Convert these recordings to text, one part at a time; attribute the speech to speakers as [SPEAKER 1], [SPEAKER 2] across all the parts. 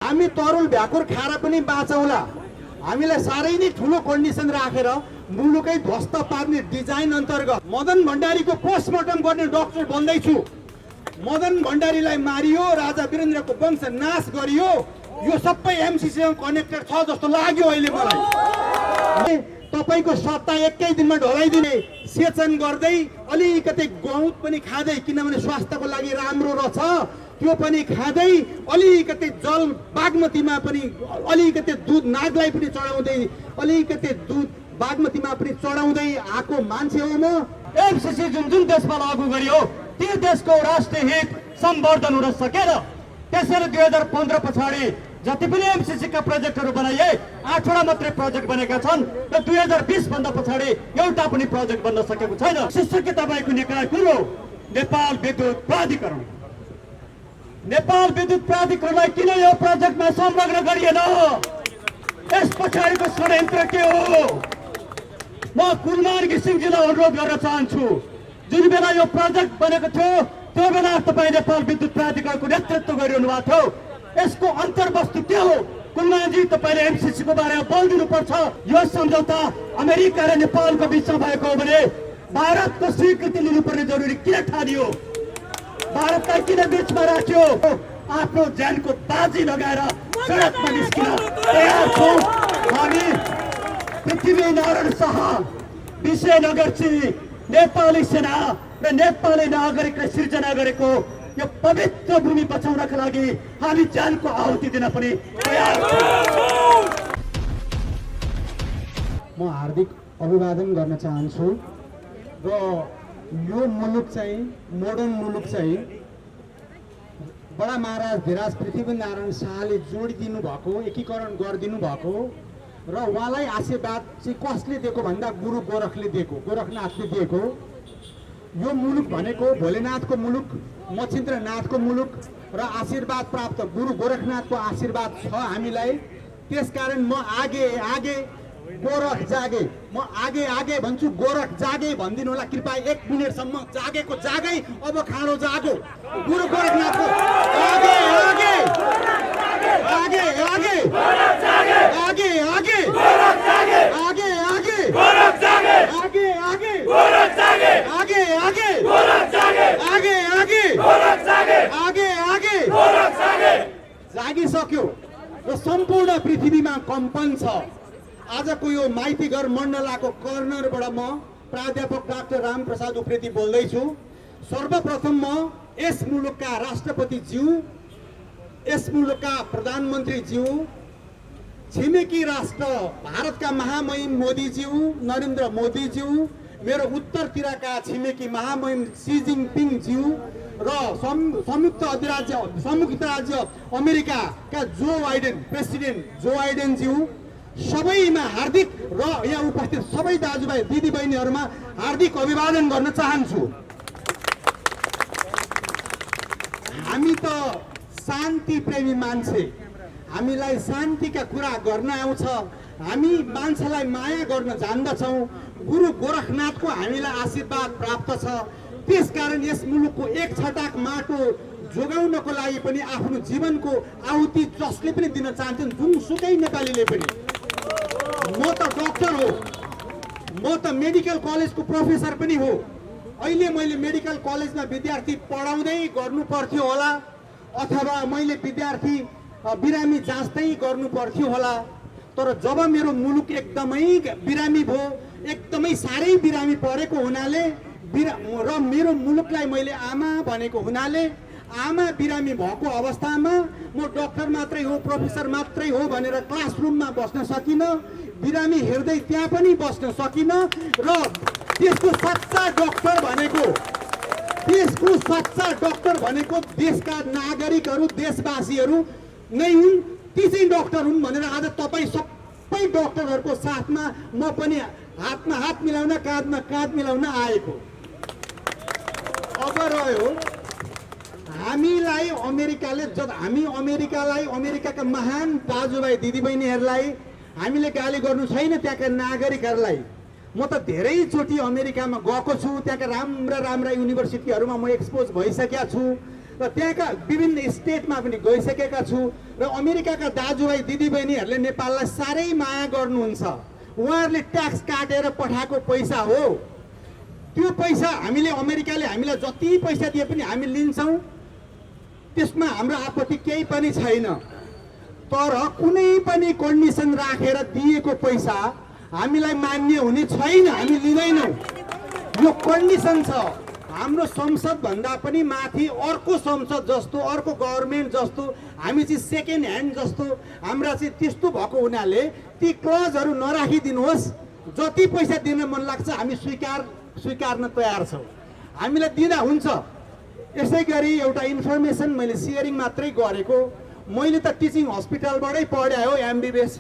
[SPEAKER 1] हामी तरुल भ्याकुर खाएर पनि बाँचौला। हामीलाई साह्रै नै ठुलो कन्डिसन राखेर मुलुकै ध्वस्त पार्ने डिजाइन अन्तर्गत मदन भण्डारीको पोस्टमार्टम गर्ने डाक्टर बन्दैछु। मदन भण्डारीलाई मारियो, राजा वीरेन्द्रको वंश नाश गरियो, यो सबै एमसीसीसँग कनेक्टेड छ जस्तो लाग्यो अहिले मलाई। तपाईको सत्ता एकै दिनमा ढलाइदिने सेचन गर्दै अलिकति गहुँत पनि खाँदै, किनभने स्वास्थ्यको लागि राम्रो रहेछ त्यो पनि खाँदै, अलिकति जल बागमतीमा पनि अलिकति दुध नागलाई पनि चढाउँदै, अलिकति दुध बागमतीमा पनि चढाउँदै आएको मान्छे हो म।
[SPEAKER 2] एमसीसी जुन जुन देशमा लागू गरियो त्यो देशको राष्ट्रिय हित सम्वर्धन हुन सकेन। त्यसैले 2015 पछाडि जति पनि एमसीसी का प्रोजेक्टहरू बनाइए 8वटा मात्रै प्रोजेक्ट बनेका छन् र 2020 भन्दा पछाडि एउटा पनि प्रोजेक्ट बन्न सकेको छैन। शीर्षक तपाईको निकाय कुन हो? नेपाल विद्युत प्राधिकरण। नेपाल विद्युत प्राधिकरणलाई किन यो प्रोजेक्टमा संलग्न गरिएन? यस पछाडिको षड्यन्त्र के हो? म कुलमान घिसिङजीलाई अनुरोध गर्न चाहन्छु, जुन बेला यो प्रोजेक्ट बनेको थियो त्यो बेला तपाईँ नेपाल विद्युत प्राधिकरणको नेतृत्व गरिरहनु भएको थियो। यसको अन्तर्वस्तु के हो? कुलमानजी, तपाईले एमसीसी को बारेमा बोलिदिनु पर्छ। यो सम्झौता अमेरिका र नेपालको बीचमा भएको हो भने भारतको स्वीकृति लिनुपर्ने जरुरी किन ठानियो? भारतलाई किन बीचमा राख्यो? आफ्नो ज्यानको बाजी लगाएर सडकमा निस्किन तयार छौँ हामी। पृथ्वीनारायण शाह, विजयनगरजी, नेपाली सेना र नेपाली नागरिकले सिर्जना गरेको यो पवित्र भूमि बचाउनका लागि हामी ज्यानको आहुति दिन पनि तयार छौँ।
[SPEAKER 1] म हार्दिक अभिवादन गर्न चाहन्छु र यो मुलुक चाहिँ मोडर्न मुलुक चाहिँ बडा महाराज धिराज पृथ्वीनारायण शाहले जोडिदिनु भएको, एकीकरण गरिदिनु भएको र उहाँलाई आशीर्वाद चाहिँ कसले दिएको भन्दा गुरु गोरखले दिएको, गोरखनाथले दिएको। यो मुलुक भनेको भोलेनाथको मुलुक, मच्छिन्द्रनाथको मुलुक र आशीर्वाद प्राप्त गुरु गोरखनाथको आशीर्वाद छ हामीलाई। त्यसकारण म आगे आगे गोरख जागे, म आगे आगे भन्छु, गोरख जागे भनिदिनु होला कृपया। 1 मिनेटसम्म जागेको जागै, अब खाडो जागो। गुरु गोरखनाथको आगे आगे आगे आगे आगे आगे आगे आगे आगे आगे आगे आगे आगे आगे जागिसक्यो र सम्पूर्ण पृथ्वीमा कम्पन छ। आजको यो माइतीघर मण्डलाको कर्नरबाट म प्राध्यापक डाक्टर रामप्रसाद उप्रेती बोल्दैछु। सर्वप्रथम म यस मुलुकका राष्ट्रपतिज्यू, यस मुलुकका प्रधानमन्त्रीज्यू, छिमेकी राष्ट्र भारतका महामहिम मोदीज्यू, नरेन्द्र मोदीज्यू, मेरो उत्तरतिरका छिमेकी महामहिम सी जिनपिङज्यू र संयुक्त राज्य अमेरिकाका जो बाइडेन, प्रेसिडेन्ट जो बाइडेनज्यू, सबैमा हार्दिक र यहाँ उपस्थित सबै दाजुभाइ दिदीबहिनीहरूमा हार्दिक अभिवादन गर्न चाहन्छु। हामी त शान्ति प्रेमी मान्छे, हामीलाई शान्तिका कुरा गर्न आउँछ, हामी मान्छेलाई माया गर्न जान्दछौँ। गुरु गोरखनाथको हामीलाई आशीर्वाद प्राप्त छ। त्यसकारण यस मुलुकको एक छटाक माटो जोगाउनको लागि पनि आफ्नो जीवनको आहुति जसले पनि दिन चाहन्छन्, जुनसुकै नेपालीले पनि। म त डाक्टर हो, म त मेडिकल कलेजको प्रोफेसर पनि हो। अहिले मैले मेडिकल कलेजमा विद्यार्थी पढाउँदै गर्नु पर्थ्यो होला, अथवा मैले विद्यार्थी बिरामी जाँच्दै गर्नु पर्थ्यो होला। तर जब मेरो मुलुक एकदमै बिरामी भयो, एकदमै साह्रै बिरामी परेको हुनाले र मेरो मुलुकलाई मैले आमा भनेको हुनाले, आमा बिरामी भएको अवस्थामा म डाक्टर मात्रै हो, प्रोफेसर मात्रै हो भनेर क्लासरुममा बस्न सकिनँ, बिरामी हेर्दै त्यहाँ पनि बस्न सकिनँ। र त्यसको सच्चा डाक्टर भनेको, देशको सच्चा डाक्टर भनेको देशका नागरिकहरू, देशवासीहरू नै हुन्, ती चाहिँ डाक्टर हुन् भनेर आज तपाईँ सबै डाक्टरहरूको साथमा म पनि हातमा हात मिलाउन, काँधमा काँध मिलाउन आएको। अब रह्यो हामीलाई अमेरिकाले, हामी अमेरिकालाई, अमेरिकाका महान दाजुभाइ दिदीबहिनीहरूलाई हामीले गाली गर्नु छैन। त्यहाँका नागरिकहरूलाई म त धेरैचोटि अमेरिकामा गएको छु, त्यहाँका राम्रा राम्रा युनिभर्सिटीहरूमा म एक्सपोज भइसकेका छु। र त्यहाँका विभिन्न स्टेटमा पनि गइसकेका छु र अमेरिकाका दाजुभाइ दिदीबहिनीहरूले नेपाललाई साह्रै माया गर्नुहुन्छ। उहाँहरूले ट्याक्स काटेर पठाएको पैसा हो। त्यो पैसा हामीले अमेरिकाले हामीलाई जति पैसा दिए पनि हामी लिन्छौँ, त्यसमा हाम्रो आपत्ति केही पनि छैन। तर कुनै पनि कन्डिसन राखेर दिएको पैसा हामीलाई मान्य हुने छैन, हामी लिँदैनौँ। यो कन्डिसन छ। हाम्रो संसद भन्दा पनि माथि अर्को संसद जस्तो, अर्को गभर्मेन्ट जस्तो, हामी चाहिँ सेकेन्ड ह्यान्ड जस्तो, हाम्रा चाहिँ त्यस्तो भएको हुनाले ती क्लजहरू नराखिदिनुहोस्। जति पैसा दिन मन लाग्छ हामी स्वीकार्न तयार छौँ। हामीलाई दिँदा हुन्छ। यसै गरी एउटा इन्फर्मेसन मैले सेयरिङ मात्रै गरेको, मैले त टिचिङ हस्पिटलबाटै पढाएँ हो MBBS।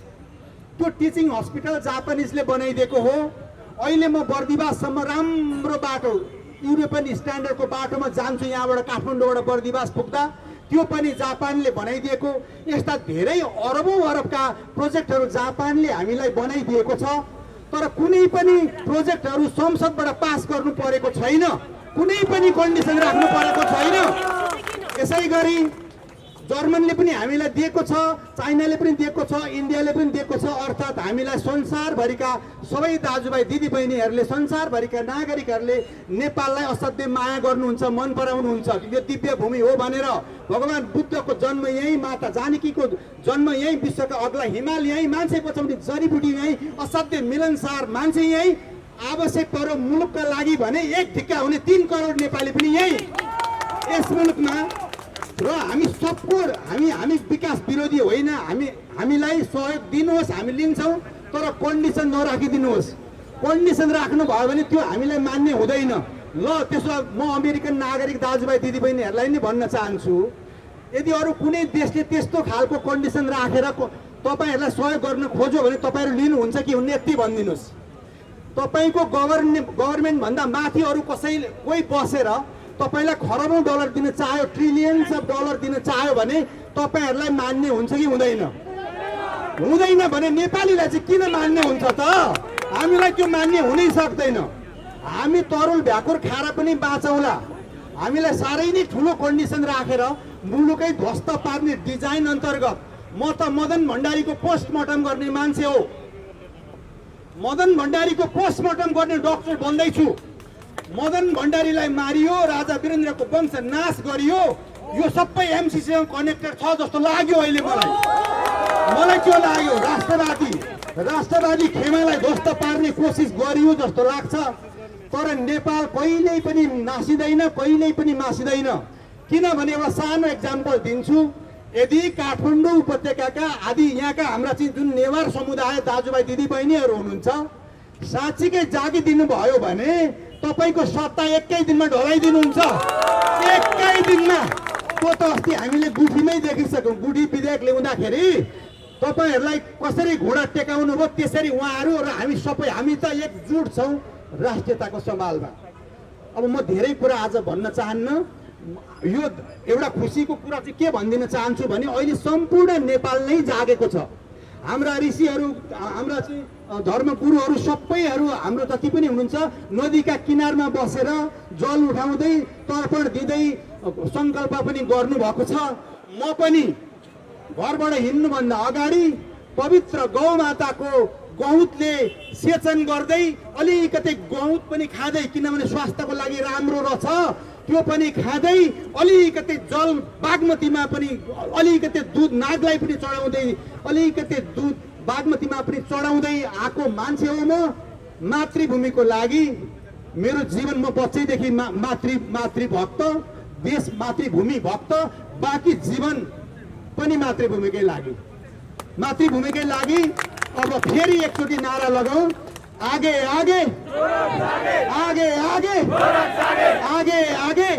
[SPEAKER 1] त्यो टिचिङ हस्पिटल जापानिजले बनाइदिएको हो। अहिले म बर्दिवाससम्म राम्रो बाटो, युरोपियन स्ट्यान्डर्डको बाटोमा जान्छु यहाँबाट काठमाडौँबाट बर्दिवास पुग्दा, त्यो पनि जापानले बनाइदिएको। यस्ता धेरै अरबका प्रोजेक्टहरू जापानले हामीलाई बनाइदिएको छ। तर कुनै पनि प्रोजेक्टहरू संसदबाट पास गर्नु परेको छैन, कुनै पनि कन्डिसन राख्नु परेको छैन। यसै गरी जर्मनले पनि हामीलाई दिएको छ, चाइनाले पनि दिएको छ, इन्डियाले पनि दिएको छ। अर्थात् हामीलाई संसारभरिका सबै दाजुभाइ दिदीबहिनीहरूले, संसारभरिका नागरिकहरूले नेपाललाई असाध्यै माया गर्नुहुन्छ, मन पराउनुहुन्छ। यो दिव्य भूमि हो भनेर भगवान बुद्धको जन्म यहीँ, माता जानकीको जन्म यहीँ, विश्वका अग्ला हिमाल यहीँ, मान्छे बचाउने जडीबुटी यहीँ, असाध्य मिलनसार मान्छे यहीँ। आवश्यक परो मुलुकका लागि भने एक ढिक्का हुने 3 करोड नेपाली पनि यहीँ यस मुलुकमा। र हामी सबको हामी विकास विरोधी होइन। हामीलाई सहयोग दिनुहोस्, हामी लिन्छौँ, तर कन्डिसन नराखिदिनुहोस्। कन्डिसन राख्नु भयो भने त्यो हामीलाई मान्य हुँदैन। ल त्यसो म अमेरिकन नागरिक दाजुभाइ दिदीबहिनीहरूलाई नि भन्न चाहन्छु, यदि अरू कुनै देशले त्यस्तो खालको कन्डिसन राखेर तपाईँहरूलाई सहयोग गर्न खोज्यो भने तपाईँहरू लिनुहुन्छ कि हुन्न यति भनिदिनुहोस्। तपाईँको गभर्मेन्ट भन्दा माथि अरू कोही बसेर तपाईँलाई खरबौँ डलर दिन चाह्यो, ट्रिलियन्स अफ डलर दिन चाह्यो भने तपाईँहरूलाई मान्य हुन्छ कि हुँदैन? हुँदैन भने नेपालीलाई चाहिँ किन मान्य हुन्छ त? हामीलाई त्यो मान्य हुनै सक्दैन। हामी तरुल भ्याकुर खाएर पनि बाँचौँला। हामीलाई साह्रै नै ठुलो कन्डिसन राखेर मुलुकै ध्वस्त पार्ने डिजाइन अन्तर्गत म त मदन भण्डारीको पोस्टमार्टम गर्ने मान्छे हो। मदन भण्डारीको पोस्टमार्टम गर्ने डक्टर बन्दैछु। मदन भण्डारीलाई मारियो, राजा वीरेन्द्रको वंश नाश गरियो, यो सबै MCCसँग कनेक्टेड छ जस्तो लाग्यो अहिले मलाई त्यो लाग्यो। राष्ट्रवादी खेमालाई ध्वस्त पार्ने कोसिस गरियो जस्तो लाग्छ। तर नेपाल कहिल्यै पनि नासिँदैन, कहिल्यै पनि मासिँदैन। किनभने एउटा सानो एक्जाम्पल दिन्छु। यदि काठमाडौँ उपत्यकाका आदि यहाँका हाम्रा चाहिँ जुन नेवार समुदाय दाजुभाइ दिदीबहिनीहरू हुनुहुन्छ, साँच्चीकै जागी दिनुभयो भने तपाईँको सत्ता एकै दिनमा ढलाइदिनुहुन्छ। एकै दिनमा। त्यो त अस्ति हामीले गुठीमै देखिसक्यौँ। गुठी विधेयक ल्याउँदाखेरि तपाईँहरूलाई कसरी घुँडा टेकाउनु भयो, त्यसरी उहाँहरू र हामी सबै हामी त एकजुट छौँ राष्ट्रियताको सवालमा। अब म धेरै कुरा आज भन्न चाहन्न। यो एउटा खुसीको कुरा चाहिँ के भनिदिन चाहन्छु भने अहिले सम्पूर्ण नेपाल नै जागेको छ। हाम्रा ऋषिहरू, हाम्रा चाहिँ धर्मगुरुहरू सबैहरू हाम्रो जति पनि हुनुहुन्छ नदीका किनारमा बसेर जल उठाउँदै तर्पण दिँदै सङ्कल्प पनि गर्नुभएको छ। म पनि घरबाट हिँड्नुभन्दा अगाडि पवित्र गौमाताको गहुँतले सेचन गर्दै अलिकति गहुँत पनि खाँदै, किनभने स्वास्थ्यको लागि राम्रो रहेछ, त्यो पनि खाँदै अलिकति जल बागमतीमा पनि अलिकति दुध नागलाई पनि चढाउँदै, अलिकति दुध बागमतीमा पनि चढाउँदै आएको मान्छे हो म। मातृभूमिको लागि मेरो जीवन, म बच्चैदेखि मातृभक्त, देश मातृभूमि भक्त, बाँकी जीवन पनि मातृभूमिकै लागि। अब फेरि एकचोटि नारा लगाऊ, आगे आगे आगे आगे आगे आगे आगे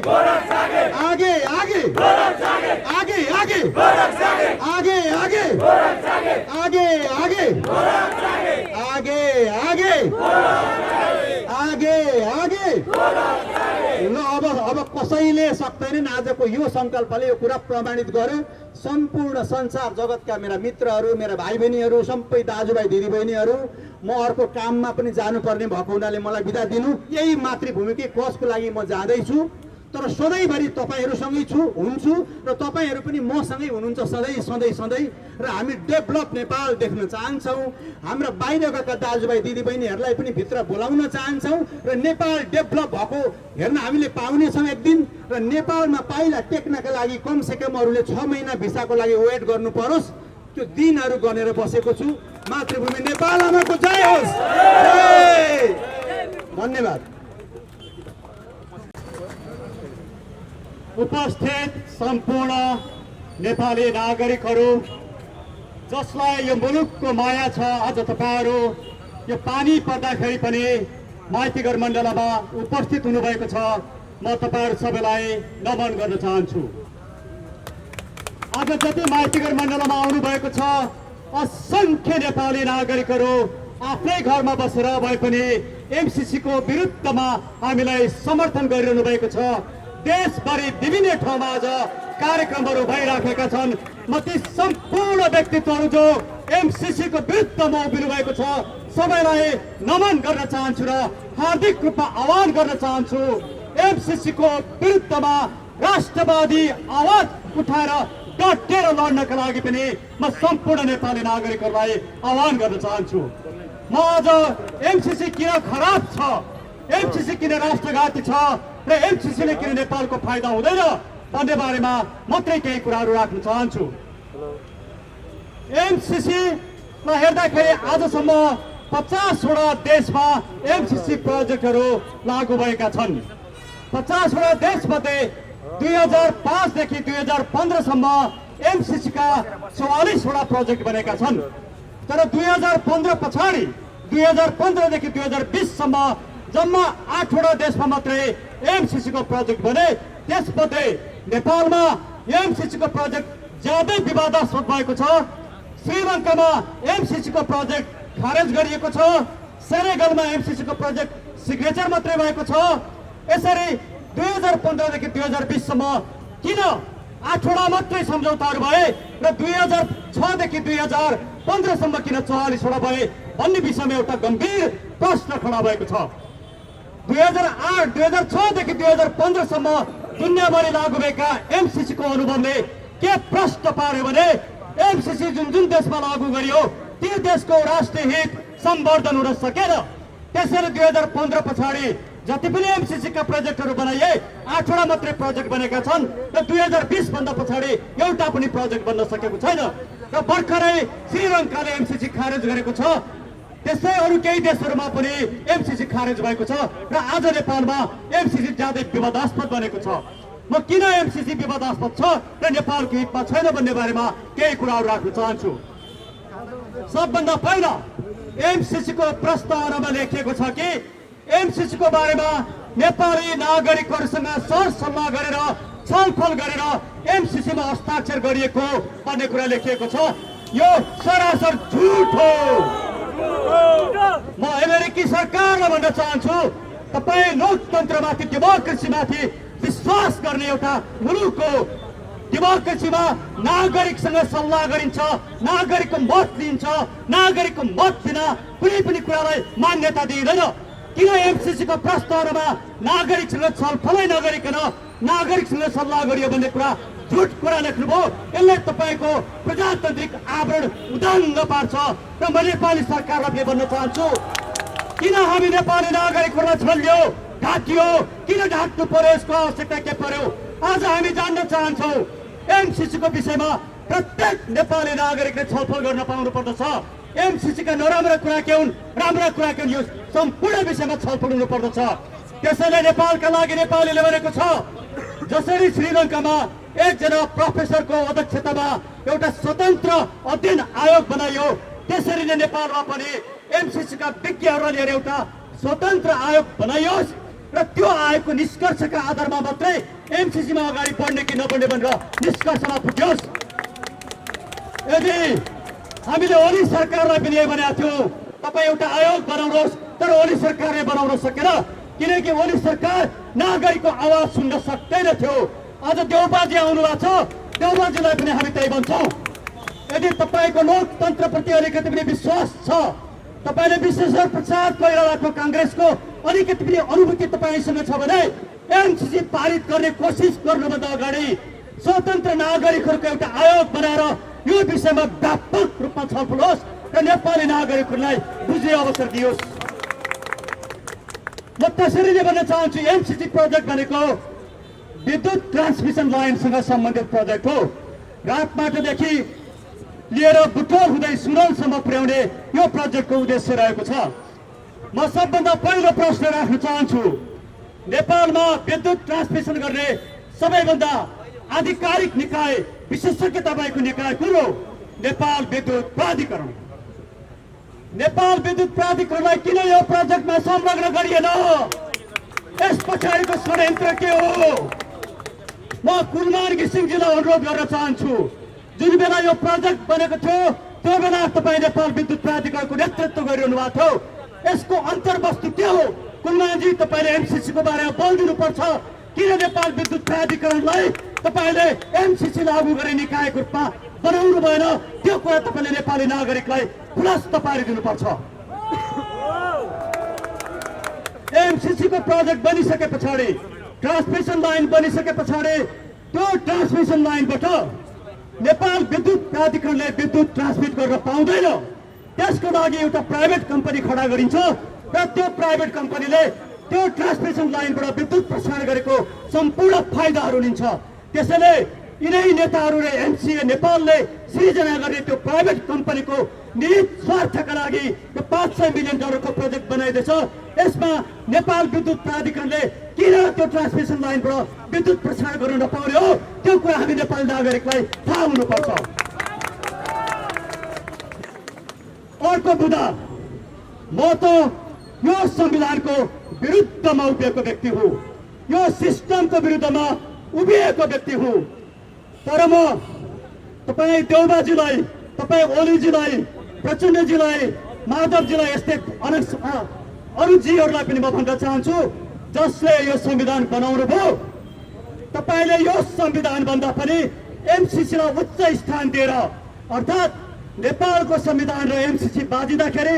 [SPEAKER 1] आगे आगे आगे आगे आगे आगे आगे आगे आगे आगे। ल अब कसैले सक्दैनन् आजको यो सङ्कल्पले यो कुरा प्रमाणित गर्यो। सम्पूर्ण संसार जगतका मेरा मित्रहरू, मेरा भाइ बहिनीहरू, सबै दाजुभाइ दिदीबहिनीहरू, म अर्को काममा पनि जानुपर्ने भएको हुनाले मलाई बिदा दिनु। यही मातृभूमिकै कसको लागि म जाँदैछु। तर सधैँभरि तपाईँहरूसँगै हुन्छु र तपाईँहरू पनि मसँगै हुनुहुन्छ सधैँ सधैँ सधैँ र हामी डेभलप नेपाल देख्न चाहन्छौँ। हाम्रा बाहिर गएका दाजुभाइ दिदीबहिनीहरूलाई पनि भित्र बोलाउन चाहन्छौँ र नेपाल डेभलप भएको हेर्न हामीले पाउनेछौँ एक दिन। र नेपालमा पाइला टेक्नका लागि कमसेकम अरूले 6 महिना भिसाको लागि वेट गर्नु परोस्, त्यो दिनहरू गनेर बसेको छु। मातृभूमि नेपाल आमाको जय होस्। धन्यवाद।
[SPEAKER 2] उपस्थित सम्पूर्ण नेपाली नागरिकहरू जसलाई यो मुलुकको माया छ, आज तपाईँहरू यो पानी पर्दाखेरि पनि माइतीघर मण्डलमा उपस्थित हुनुभएको छ। म तपाईँहरू सबैलाई नमन गर्न चाहन्छु। आज जति माइतीघर मण्डलमा आउनुभएको छ, असङ्ख्य नेपाली नागरिकहरू आफ्नै घरमा बसेर भए पनि एमसिसीको विरुद्धमा हामीलाई समर्थन गरिरहनु भएको छ। देशभरि विभिन्न ठाउँमा आज कार्यक्रमहरू भइराखेका छन्। म ती सम्पूर्ण व्यक्तित्वहरू जो एमसिसीको विरुद्धमा उभिनु भएको छ सबैलाई नमन गर्न चाहन्छु र हार्दिक रूपमा आह्वान गर्न चाहन्छु। एमसिसीको विरुद्धमा राष्ट्रवादी आवाज उठाएर डटेर लड्नका लागि पनि म सम्पूर्ण नेपाली नागरिकहरूलाई आह्वान गर्न चाहन्छु। म आज एमसिसी किन खराब छ, एमसिसी किन राष्ट्रघाती छ र एमसिसीले किन नेपालको फाइदा हुँदैन भन्ने बारेमा मात्रै केही कुराहरू राख्न चाहन्छु। एमसिसीमा हेर्दाखेरि आजसम्म 50वटा देशमा एमसिसी प्रोजेक्टहरू लागू भएका छन्। 50वटा देशमध्ये 2005 देखि 2015 सम्म एमसिसीका 44वटा प्रोजेक्ट बनेका छन्। तर 2015 पछाडि 2015 देखि 2020 सम्म जम्मा 8वटा देशमा मात्रै एमसिसीको प्रोजेक्ट बने। त्यसमध्ये नेपालमा एमसिसीको प्रोजेक्ट ज्यादै विवादास्पद भएको छ। श्रीलङ्कामा एमसिसीको प्रोजेक्ट खारेज गरिएको छ। सेनेगलमा एमसिसीको प्रोजेक्ट सिग्नेचर मात्रै भएको छ। यसरी 2015 देखि 2020 सम्म किन 8वटा मात्रै सम्झौताहरू भए र 2006 देखि 2015 सम्म किन 44वटा भए भन्ने विषयमा एउटा गम्भीर प्रश्न खडा भएको छ। 2006 देखि 2015 सम्म दुनियाँभरि लागू भएका एमसिसीको अनुभवले के प्रश्न पार्यो भने एमसिसी जुन जुन देशमा लागू गरियो ती देशको राष्ट्रिय हित सम्वर्धन हुन सकेन। त्यसैले 2015 पछाडि जति पनि एमसिसीका प्रोजेक्टहरू बनाइए 8वटा मात्रै प्रोजेक्ट बनेका छन् र 2020 भन्दा पछाडि एउटा पनि प्रोजेक्ट बन्न सकेको छैन। र भर्खरै श्रीलङ्काले एमसिसी खारेज गरेको छ। त्यस्तै अरू केही देशहरूमा पनि एमसिसी खारेज भएको छ र आज नेपालमा एमसिसी ज्यादै विवादास्पद बनेको छ। म किन एमसिसी विवादास्पद छ र नेपालको हितमा छैन भन्ने बारेमा केही कुराहरू राख्न चाहन्छु। सबभन्दा पहिला एमसिसीको प्रस्तावनामा लेखिएको छ कि एमसिसीको बारेमा नेपाली नागरिकहरूसँग सरसल्लाह गरेर छलफल गरेर एमसिसीमा हस्ताक्षर गरिएको भन्ने कुरा लेखिएको छ। यो सरासर झुट हो। म अमेरिकी सरकारलाई भन्न चाहन्छु, तपाईँ लोकतन्त्रमाथि डेमोक्रेसीमाथि विश्वास गर्ने एउटा मुलुक हो। डेमोक्रेसीमा नागरिकसँग सल्लाह गरिन्छ, नागरिकको मत लिन्छ, नागरिकको मत बिना कुनै पनि कुरालाई मान्यता दिइँदैन। किन एमसिसीको प्रस्तावनामा नागरिकसँग छलफलै नगरिकन नागरिकसँग सल्लाह गरियो भन्ने कुरा झुट कुरा लेख्नुभयो। यसले तपाईँको प्रजातान्त्रिक आवरण उदाङ्ग पार्छ र म नेपाली सरकारलाई के भन्न चाहन्छु, किन हामी नेपाली नागरिकहरूलाई छल्यो ढाकियो, किन ढाक्नु पर्यो, यसको आवश्यकता के पर्यो? आज हामी जान्न चाहन्छौँ एमसिसीको विषयमा प्रत्येक नेपाली नागरिकले छलफल गर्न पाउनु पर्दछ। एमसिसीका नराम्रा कुरा के हुन्, राम्रा कुरा के हुन्, यो सम्पूर्ण विषयमा छलफल हुनु पर्दछ। त्यसैले नेपालका लागि नेपालीले भनेको छ, जसरी श्रीलङ्कामा एकजना प्रोफेसरको अध्यक्षतामा एउटा स्वतन्त्र अध्ययन आयोग बनाइयो त्यसरी नै नेपालमा पनि एमसिसीका विज्ञहरूलाई लिएर एउटा स्वतन्त्र आयोग बनाइयोस् र त्यो आयोगको निष्कर्षका आधारमा मात्रै एमसिसीमा अगाडि बढ्ने कि नबढ्ने भनेर निष्कर्षमा पुग्योस्। यदि हामीले ओली सरकारलाई पनि यही भनेका थियौँ, तपाईँ एउटा आयोग बनाउनुहोस्, तर ओली सरकारले बनाउन सकेन किनकि ओली सरकार नागरिकको आवाज सुन्न सक्दैन थियो। आज देउबाजी आउनु भएको छ, देउबाजीलाई पनि हामी त्यही भन्छौँ। यदि तपाईँको लोकतन्त्रप्रति अलिकति पनि विश्वास छ, तपाईँले विश्वेश्वर प्रसाद कोइरालाको काङ्ग्रेसको अलिकति पनि अनुभूति तपाईँसँग छ भने एमसीसी पारित गर्ने कोसिस गर्नुभन्दा अगाडि स्वतन्त्र नागरिकहरूको एउटा आयोग बनाएर यो विषयमा व्यापक रूपमा छलफल होस् र नेपाली नागरिकहरूलाई बुझ्ने अवसर दियोस्। म त्यसरी नै भन्न चाहन्छु, एमसीसी प्रोजेक्ट भनेको विद्युत ट्रान्समिसन लाइनसँग सम्बन्धित प्रोजेक्ट हो। रातमाटादेखि लिएर बुटोल हुँदै सुनौलसम्म पुर्याउने यो प्रोजेक्टको उद्देश्य रहेको छ। म सबभन्दा पहिलो प्रश्न राख्न चाहन्छु, नेपालमा विद्युत ट्रान्समिसन गर्ने सबैभन्दा आधिकारिक निकाय, विशेषज्ञता भएको निकाय कुन हो? नेपाल विद्युत प्राधिकरण। नेपाल विद्युत प्राधिकरणलाई किन यो प्रोजेक्टमा संलग्न गरिएन? यस पछाडिको षड्यन्त्र के हो? म कुलमान घिसिङजीलाई अनुरोध गर्न चाहन्छु, जुन बेला यो प्रोजेक्ट बनेको थियो त्यो बेला तपाईँ नेपाल विद्युत प्राधिकरणको नेतृत्व गरिरहनु भएको थियो। यसको अन्तर्वस्तु के हो? कुलमानजी, तपाईँले एमसीसी को बारेमा बोलिदिनु पर्छ। किन नेपाल विद्युत प्राधिकरणलाई तपाईँले एमसीसी लागू गर्ने निकायको रूपमा बनाउनु भएन? त्यो कुरा तपाईँले नेपाली नागरिकलाई खुलास्त पारिदिनु पर्छ। एमसीसी को प्रोजेक्ट बनिसके पछाडि, ट्रान्समिसन लाइन बनिसके पछाडि त्यो ट्रान्समिसन लाइनबाट नेपाल विद्युत प्राधिकरणले विद्युत ट्रान्समिट गर्न पाउँदैन। त्यसको लागि एउटा प्राइभेट कम्पनी खडा गरिन्छ र त्यो प्राइभेट कम्पनीले त्यो ट्रान्समिसन लाइनबाट विद्युत प्रसारण गरेको सम्पूर्ण फाइदाहरू लिन्छ। त्यसैले यिनै नेताहरू र एमसीए नेपालले सृजना गर्ने त्यो प्राइभेट कम्पनीको निहित स्वार्थका लागि यो 500 मिलियन डलरको प्रोजेक्ट बनाइदिएछ। यसमा नेपाल विद्युत प्राधिकरणले किन त्यो ट्रान्समिसन लाइनबाट विद्युत प्रसारण गर्न नपाउने हो? त्यो कुरा हामी नेपाली नागरिकलाई थाहा हुनुपर्छ। अर्को मुद्दा, म त यो संविधानको विरुद्धमा उभिएको व्यक्ति हुँ, यो सिस्टमको विरुद्धमा उभिएको व्यक्ति हुँ। तर म तपाईँ देउबाजीलाई, तपाईँ ओलीजीलाई, प्रचण्डजीलाई, माधवजीलाई, यस्तै अरूजीहरूलाई पनि म भन्न चाहन्छु, जसले यो संविधान बनाउनु भयो, तपाईँले यो संविधानभन्दा पनि एमसीसीलाई उच्च स्थान दिएर, अर्थात् नेपालको संविधान र एमसीसी बाजिँदाखेरि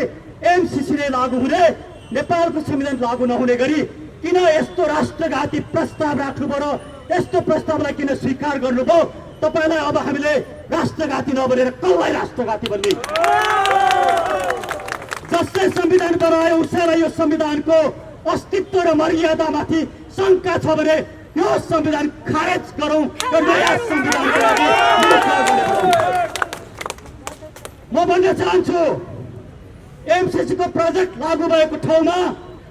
[SPEAKER 2] एमसीसीले लागू हुने, नेपालको संविधान लागू नहुने गरी किन यस्तो राष्ट्रघाती प्रस्ताव राख्नुभयो र यस्तो प्रस्तावलाई किन स्वीकार गर्नुभयो? तपाईँलाई अब हामीले राष्ट्रघाती नबनेर कसलाई राष्ट्रघाती भन्ने? जसले संविधान बनायो उसैलाई यो संविधानको अस्तित्व र मर्यादामाथि शङ्का छ भने यो संविधान खारेज गरौँ र नयाँ संविधानको लागि म भन्न चाहन्छु, एमसीसी को प्रोजेक्ट लागू भएको ठाउँमा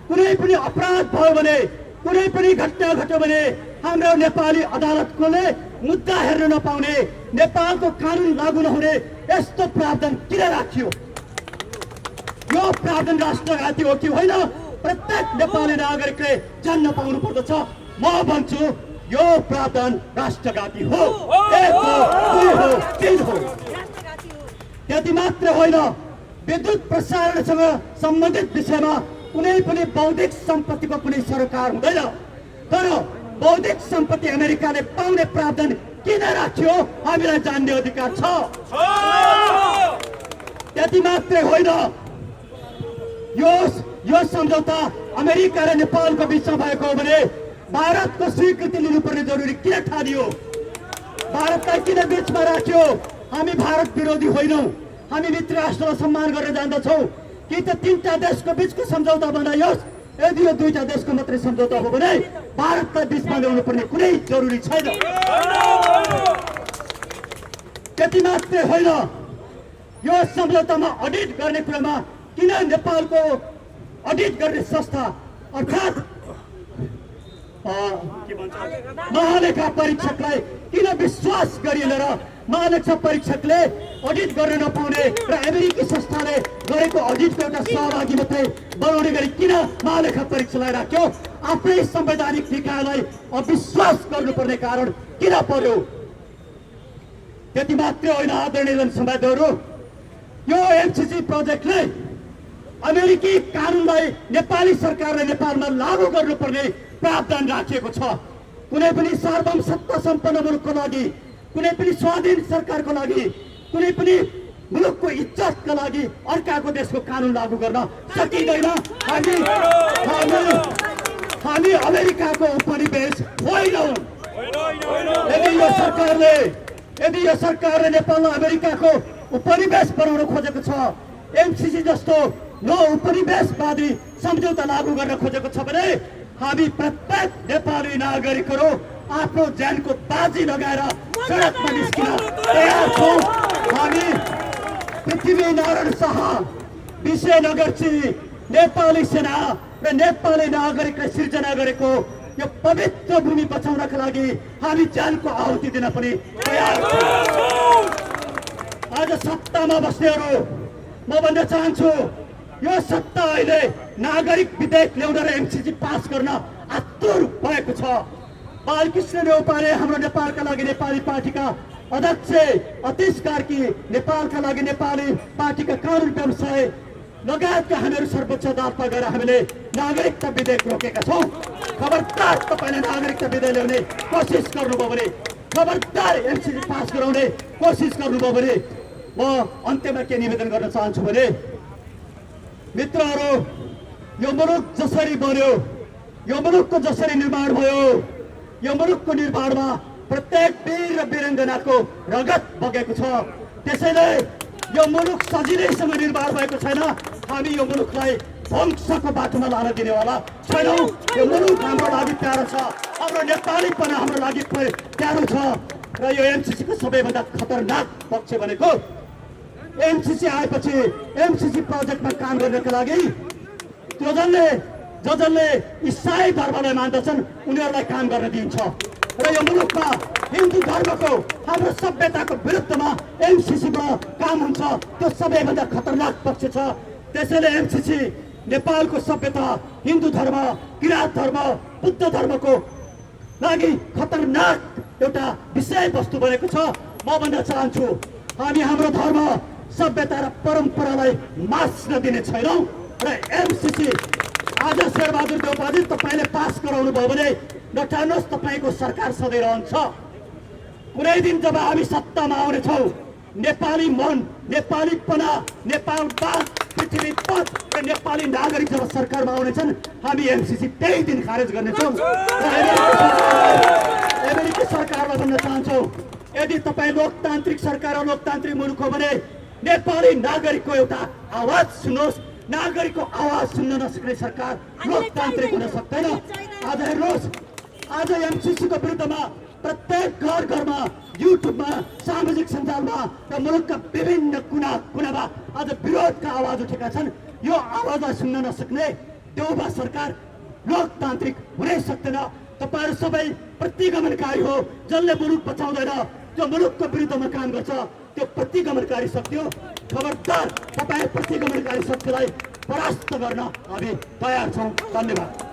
[SPEAKER 2] कुनै पनि अपराध भयो भने, कुनै पनि घटना घट्यो भने हाम्रो नेपाली अदालतले मुद्दा हेर्न नपाउने, नेपालको कानुन लागू नहुने यस्तो प्रावधान किन राखियो? यो प्रावधान राष्ट्रघाती हो कि होइन? प्रत्येक नेपाली नागरिकले जान्न पाउनु पर्दछ। म भन्छु यो प्रावधान राष्ट्रघाती हो। एक हो, दुई हो, तीन हो। त्यति मात्र होइन, विद्युत प्रसारणसँग सम्बन्धित विषयमा कुनै पनि बौद्धिक सम्पत्तिको कुनै सरकार हुँदैन। तर बौद्धिक सम्पत्ति अमेरिकाले पाउने प्रावधान किन राख्यो? हामीलाई जान्ने अधिकार छ। त्यति मात्रै होइन, यो सम्झौता अमेरिका र नेपालको बिचमा भएको हो भने भारतको स्वीकृति लिनुपर्ने जरुरी किन ठानियो? भारतलाई किन बिचमा राख्यो? हामी भारत विरोधी होइनौँ, हामी मित्र राष्ट्रलाई सम्मान गरेर जान्दछौँ। कि त 3टा देशको बिचको सम्झौता बनाइयोस्, यदि यो 2टा देशको मात्रै सम्झौता हो भने भारतलाई बिचमा ल्याउनु पर्ने कुनै जरुरी छैन। त्यति मात्रै होइन, यो सम्झौतामा अडिट गर्ने कुरामा किन नेपालको अडिट गर्ने संस्था अर्थात् महालेखा परीक्षकलाई किन विश्वास गरिएन र महालेखा परीक्षकले अडिट गर्न नपाउने र अमेरिकी संस्थाले गरेको अडिटको एउटा सहभागी मात्रै बनाउने गरी किन महालेखा परीक्षकलाई राख्यो? आफ्नै संवैधानिक निकायलाई अविश्वास गर्नुपर्ने कारण किन पर्यो? त्यति मात्रै होइन आदरणीय जनसम्वादहरू, यो एमसीसी प्रोजेक्टले अमेरिकी कानुनलाई नेपाली सरकारले नेपालमा लागू गर्नुपर्ने प्रावधान राखिएको छ। कुनै पनि सार्वभौम सत्ता सम्पन्न मुलुकको लागि, कुनै पनि स्वाधीन सरकारको लागि, कुनै पनि मुलुकको इज्जतका लागि अर्काको देशको कानुन लागू गर्न सकिँदैन। हामी अमेरिकाको उपनिवेश होइनौँ। यदि यो सरकारले नेपाललाई अमेरिकाको उपनिवेश बनाउन खोजेको छ, एमसीसी जस्तो नो उपनिवेशवादी सम्झौता लागू गर्न खोजेको छ भने हामी प्रत्येक नेपाली नागरिकहरू आफ्नो ज्यानको बाजी लगाएर सडकमा निस्किन तयार छौँ। हामी पृथ्वीनारायण शाह, विजयनगरजी, नेपाली सेना र नेपाली नागरिकले सिर्जना गरेको यो पवित्र भूमि बचाउनका लागि हामी ज्यानको आहुति दिन पनि तयार छौँ। आज सत्तामा बस्नेहरू, म भन्न चाहन्छु, यो सत्ता अहिले नागरिक विधेयक ल्याउन र एमसीसी पास गर्न आतुर भएको छ। बालकृष्ण नेउपाने हाम्रो नेपालका लागि नेपाली पार्टीका अध्यक्ष, अतिश कार्की नेपालका लागि नेपाली पार्टीका कानुन व्यवसाय लगायतका हामीहरू सर्वोच्च अदालतमा गएर हामीले नागरिकता विधेयक रोकेका छौँ। खबरदार तपाईँले नागरिकता विधेयक ल्याउने कोसिस गर्नुभयो भने, खबरदार एमसीसी पास गराउने कोसिस गर्नुभयो भने म अन्त्यमा के निवेदन गर्न चाहन्छु भने, मित्रहरू, यो मुलुक जसरी बन्यो, यो मुलुकको जसरी निर्माण भयो, यो मुलुकको निर्माणमा प्रत्येक वीर र वीराङ्गनाको रगत बगेको छ। त्यसैले यो मुलुक सजिलैसँग निर्माण भएको छैन। हामी यो मुलुकलाई ध्वंसको बाटोमा लान दिनेवाला छैनौँ। यो मुलुक हाम्रो लागि प्यारो छ, हाम्रो नेपालीपना हाम्रो लागि प्यारो छ। र यो एमसीसीको सबैभन्दा खतरनाक पक्ष भनेको एमसीसी आएपछि एमसीसी प्रोजेक्टमा काम गर्नका लागि जसले इसाई धर्मलाई मान्दछन् उनीहरूलाई काम गर्न दिइन्छ। र यो मुलुकमा हिन्दू धर्मको हाम्रो सभ्यताको विरुद्धमा एमसीसीमा काम हुन्छ। त्यो सबैभन्दा खतरनाक पक्ष छ। त्यसैले एमसीसी नेपालको सभ्यता, हिन्दू धर्म, किराँत धर्म, बुद्ध धर्मको लागि खतरनाक एउटा विषयवस्तु बनेको छ। म भन्न चाहन्छु, हामी हाम्रो धर्म, सभ्यता र परम्परालाई मास्न दिने छैनौँ। र एमसीसी आज शेरबहादुर देउपाजी तपाईँले पास गराउनु भयो भने नठान्नुहोस्, तपाईँको सरकार सधैँ रहन्छ। कुनै दिन जब हामी सत्तामा आउनेछौँ, नेपाली मन, नेपालीपना, नेपालवाद, पृथ्वी पथ र नेपाली नागरिक जब सरकारमा आउनेछन्, हामी एमसीसी त्यही दिन खारेज गर्नेछौँ। अमेरिकी सरकारलाई भन्न चाहन्छौँ, यदि तपाईँ लोकतान्त्रिक सरकार र लोकतान्त्रिक मुलुक हो भने नेपाली नागरिकको एउटा आवाज सुन्नुहोस्। नागरिकको आवाज सुन्न नसक्ने सरकार लोकतान्त्रिक हुन सक्दैन। आज हेर्नुहोस्, आज एमसीसीको विरुद्धमा प्रत्येक घर घरमा, युट्युबमा, सामाजिक सञ्जालमा र मुलुकका विभिन्न कुना कुनामा आज विरोधका आवाज उठेका छन्। यो आवाजलाई सुन्न नसक्ने देउबा सरकार लोकतान्त्रिक हुनै सक्दैन। तपाईँहरू सबै प्रतिगमनकारी हो। जसले मुलुक बचाउँदैन, जो मुलुकको विरुद्धमा काम गर्छ, त्यो प्रतिगमनकारी शक्ति हो। खबरदार, तपाईँ प्रतिगमनकारी शक्तिलाई परास्त गर्न हामी तयार छौँ। धन्यवाद।